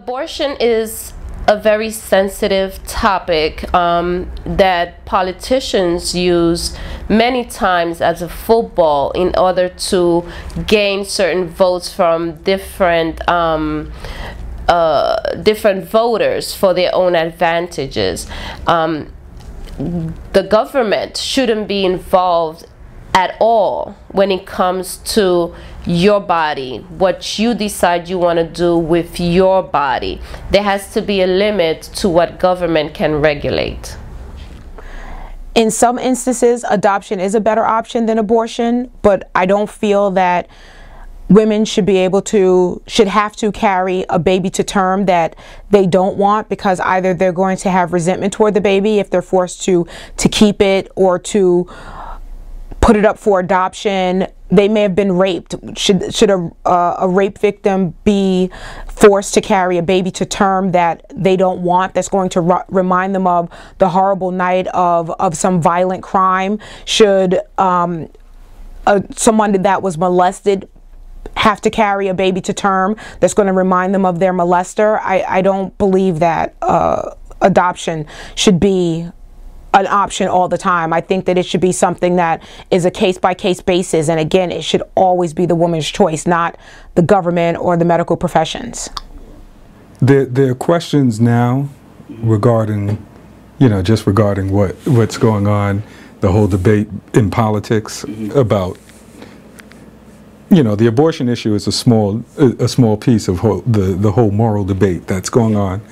Abortion is a very sensitive topic that politicians use many times as a football in order to gain certain votes from different voters for their own advantages. The government shouldn't be involved at all when it comes to your body, what you decide you want to do with your body. There has to be a limit to what government can regulate. In some instances, adoption is a better option than abortion, but I don't feel that women should have to carry a baby to term that they don't want, because either they're going to have resentment toward the baby if they're forced to keep it or to put it up for adoption. They may have been raped. Should a rape victim be forced to carry a baby to term that they don't want, that's going to remind them of the horrible night of some violent crime? Should someone that was molested have to carry a baby to term that's going to remind them of their molester? I don't believe that adoption should be an option all the time. I think that it should be something that is a case-by-case basis, and again, it should always be the woman's choice, not the government or the medical professions. There are questions now regarding, just regarding what's going on, the whole debate in politics about, the abortion issue is a small piece of the whole moral debate that's going on,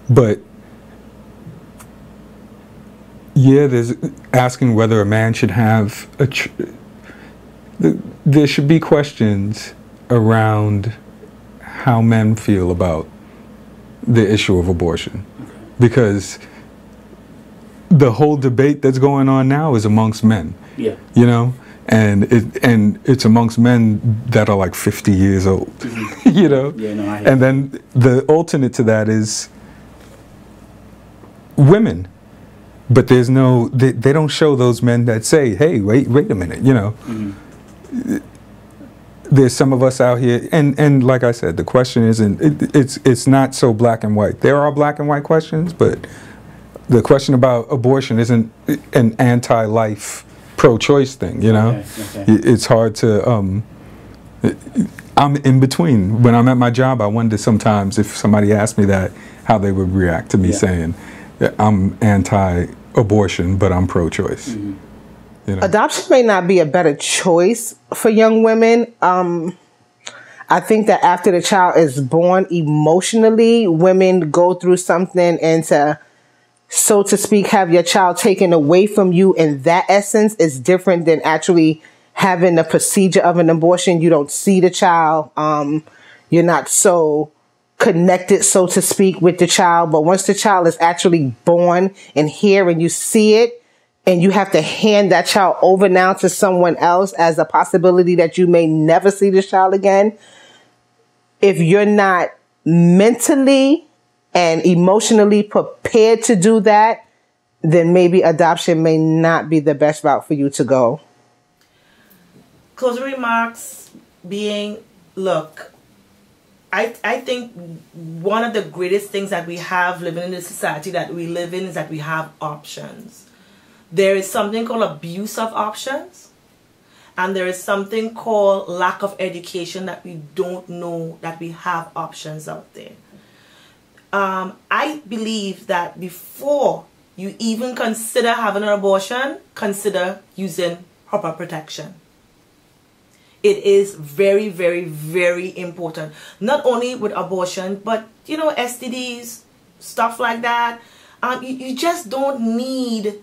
but yeah, there's asking whether a man should have there should be questions around how men feel about the issue of abortion, because the whole debate that's going on now is amongst men. Yeah. And it's amongst men that are like 50 years old. Yeah, no, I hear. And then the alternate to that is women. But there's no, they don't show those men that say, hey, wait a minute, There's some of us out here, and like I said, the question isn't, it's not so black and white. There are black and white questions, but the question about abortion isn't an anti-life, pro-choice thing, Okay. It's hard to, I'm in between. When I'm at my job, I wonder sometimes if somebody asked me that, how they would react to me saying, I'm anti-abortion, but I'm pro-choice. Adoption may not be a better choice for young women. I think that after the child is born, emotionally, women go through something, and to, so to speak, have your child taken away from you in that essence is different than actually having the procedure of an abortion. You don't see the child. You're not so connected, so to speak, with the child. But once the child is actually born and here and you see it, and you have to hand that child over now to someone else as a possibility that you may never see this child again, if you're not mentally and emotionally prepared to do that, then maybe adoption may not be the best route for you to go. Closing remarks being, look, I think one of the greatest things that we have living in the society that we live in is that we have options. There is something called abuse of options, and there is something called lack of education, that we don't know that we have options out there. I believe that before you even consider having an abortion, consider using proper protection. It is very, very, very important. Not only with abortion, but, STDs, stuff like that. You just don't need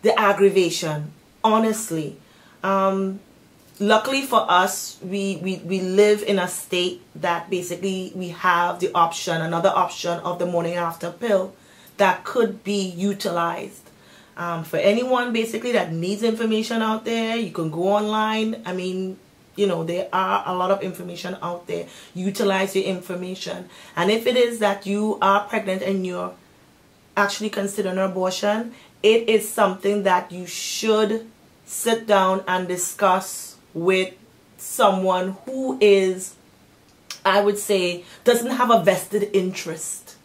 the aggravation, honestly. Luckily for us, we live in a state that basically we have the option, another option of the morning after pill that could be utilized. For anyone basically that needs information out there, you can go online. I mean, there are a lot of information out there. Utilize your information. And if it is that you are pregnant and you're actually considering abortion, it is something that you should sit down and discuss with someone who is I would say, doesn't have a vested interest.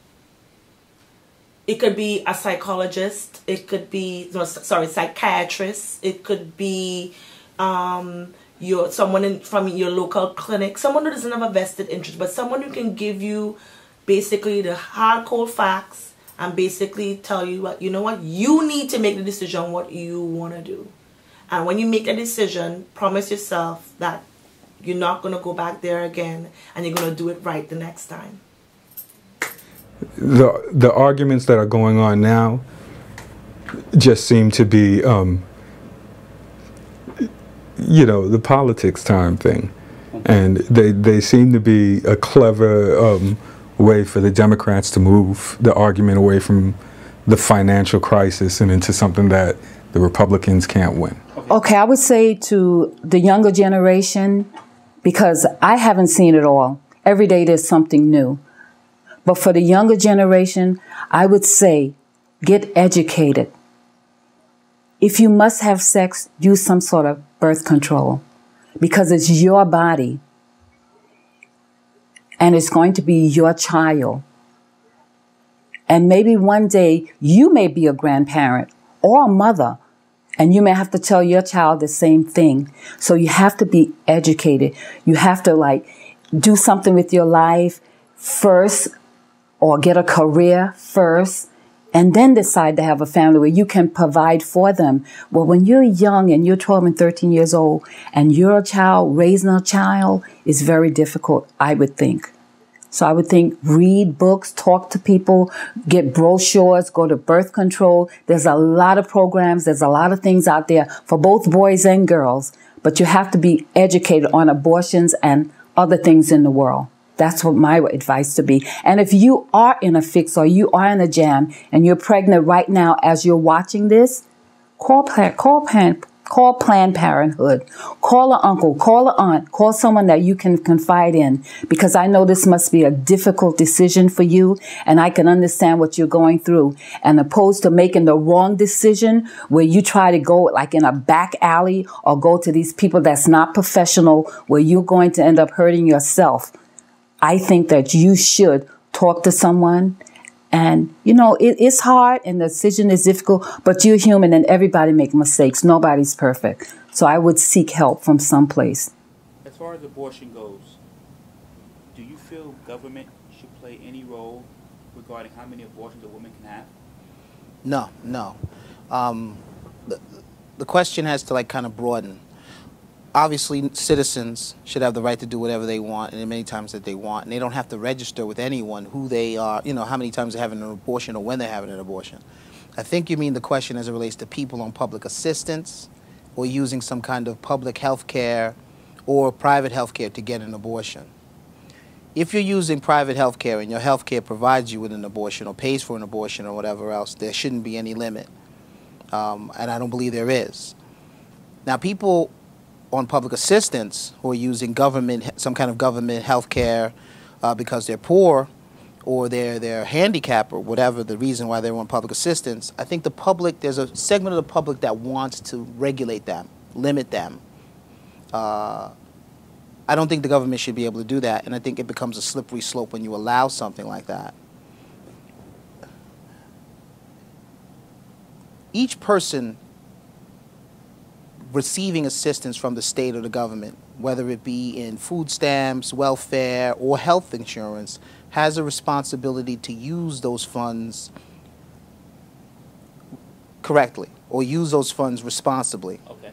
It could be a psychologist. It could be, psychiatrist. It could be someone from your local clinic. Someone who doesn't have a vested interest, but someone who can give you basically the hardcore facts and basically tell you what, you know what, you need to make the decision what you want to do. And when you make a decision, promise yourself that you're not going to go back there again, and you're going to do it right the next time. The arguments that are going on now just seem to be, the politics time thing. And they seem to be a clever way for the Democrats to move the argument away from the financial crisis and into something that the Republicans can't win. Okay, I would say to the younger generation, because I haven't seen it all. Every day there's something new. But for the younger generation, I would say get educated. If you must have sex, use some sort of birth control, because it's your body and it's going to be your child. And maybe one day you may be a grandparent or a mother, and you may have to tell your child the same thing. So you have to be educated. You have to do something with your life first, or get a career first, and then decide to have a family where you can provide for them. Well, when you're young and you're 12 and 13 years old and you're a child, raising a child is very difficult, I would think. So I would think read books, talk to people, get brochures, go to birth control. There's a lot of programs. There's a lot of things out there for both boys and girls. But you have to be educated on abortions and other things in the world. That's what my advice to be. And if you are in a fix or you are in a jam and you're pregnant right now as you're watching this, call Planned Parenthood. Call an uncle, call an aunt, call someone that you can confide in, because I know this must be a difficult decision for you, and I can understand what you're going through. And opposed to making the wrong decision where you try to go like in a back alley or go to these people that's not professional, where you're going to end up hurting yourself, I think that you should talk to someone. And, it's hard and the decision is difficult, but you're human and everybody makes mistakes. Nobody's perfect. So I would seek help from someplace. As far as abortion goes, do you feel government should play any role regarding how many abortions a woman can have? No. The question has to kind of broaden. Obviously, citizens should have the right to do whatever they want and many times that they want, and they don't have to register with anyone who they are, how many times they're having an abortion or when they're having an abortion. I think you mean the question as it relates to people on public assistance or using some kind of public health care or private health care to get an abortion. If you're using private health care and your health care provides you with an abortion or pays for an abortion or whatever else, there shouldn't be any limit, and I don't believe there is. Now, people on public assistance who are using some kind of government health care because they're poor or they're handicapped or whatever the reason why they're on public assistance, I think there's a segment of the public that wants to regulate them, limit them. I don't think the government should be able to do that, and I think it becomes a slippery slope when you allow something like that. Each person receiving assistance from the state or the government, whether it be in food stamps, welfare, or health insurance, has a responsibility to use those funds correctly or use those funds responsibly. Okay.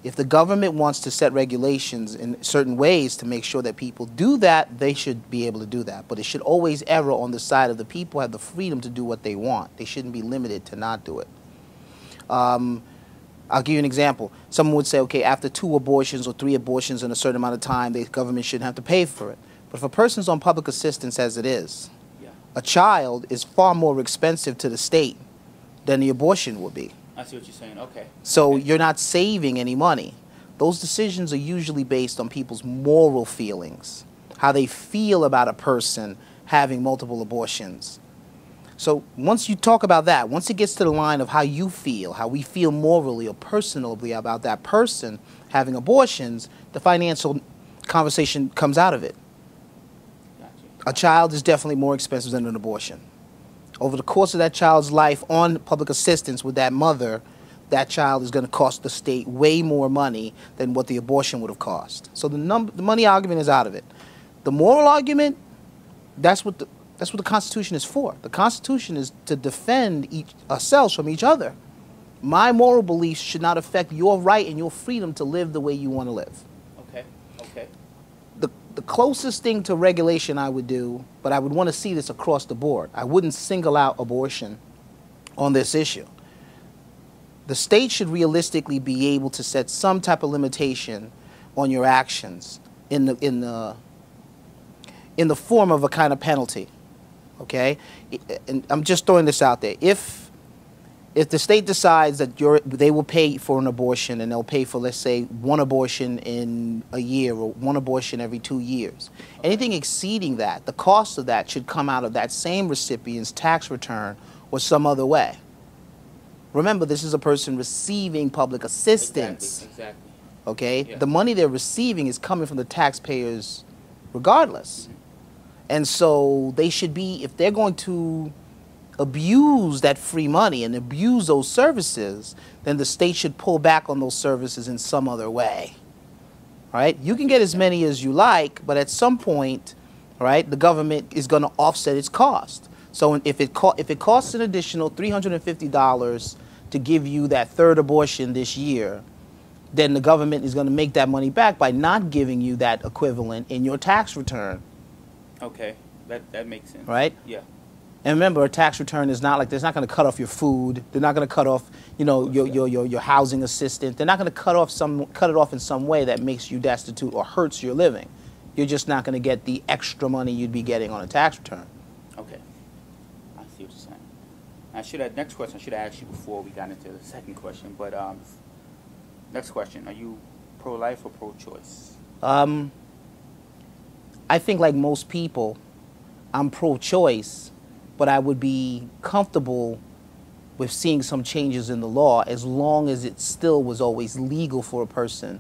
If the government wants to set regulations in certain ways to make sure that people do that, they should be able to do that. But it should always err on the side of the people who have the freedom to do what they want. They shouldn't be limited to not do it. I'll give you an example. Someone would say, okay, after 2 abortions or 3 abortions in a certain amount of time, the government shouldn't have to pay for it. But if a person's on public assistance as it is, a child is far more expensive to the state than the abortion would be. I see what you're saying. Okay. So you're not saving any money. Those decisions are usually based on people's moral feelings, how they feel about a person having multiple abortions. So once you talk about that, once it gets to the line of how you feel, how we feel morally or personally about that person having abortions, the financial conversation comes out of it. a child is definitely more expensive than an abortion. Over the course of that child's life on public assistance with that mother, that child is going to cost the state way more money than what the abortion would have cost. So the money argument is out of it. The moral argument, that's what the Constitution is for. The Constitution is to defend ourselves from each other. My moral beliefs should not affect your right and your freedom to live the way you want to live. Okay, okay. The closest thing to regulation I would do, but I would want to see this across the board. I wouldn't single out abortion on this issue. The state should realistically be able to set some type of limitation on your actions in the form of a kind of penalty. Okay, and I'm just throwing this out there. If the state decides that they will pay for an abortion and they'll pay for, let's say, one abortion in a year or one abortion every 2 years, anything exceeding that, the cost of that should come out of that same recipient's tax return or some other way. Remember, this is a person receiving public assistance. Exactly. Okay? Yeah. The money they're receiving is coming from the taxpayers regardless. And so they should be, if they're going to abuse that free money and abuse those services, then the state should pull back on those services in some other way. All right? You can get as many as you like, but at some point, all right, the government is going to offset its cost. So if it costs an additional $350 to give you that third abortion this year, then the government is going to make that money back by not giving you that equivalent in your tax return. Okay, that makes sense. Right? Yeah. And remember, a tax return is not like, they're not going to cut off your food. They're not going to cut off, you know, your housing assistance. They're not going to cut it off in some way that makes you destitute or hurts your living. You're just not going to get the extra money you'd be getting on a tax return. Okay. I see what you're saying. Next question I should have asked you before we got into the second question, but next question, are you pro-life or pro-choice? I think like most people, I'm pro-choice, but I would be comfortable with seeing some changes in the law as long as it still was always legal for a person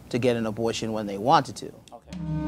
to get an abortion when they wanted to. Okay.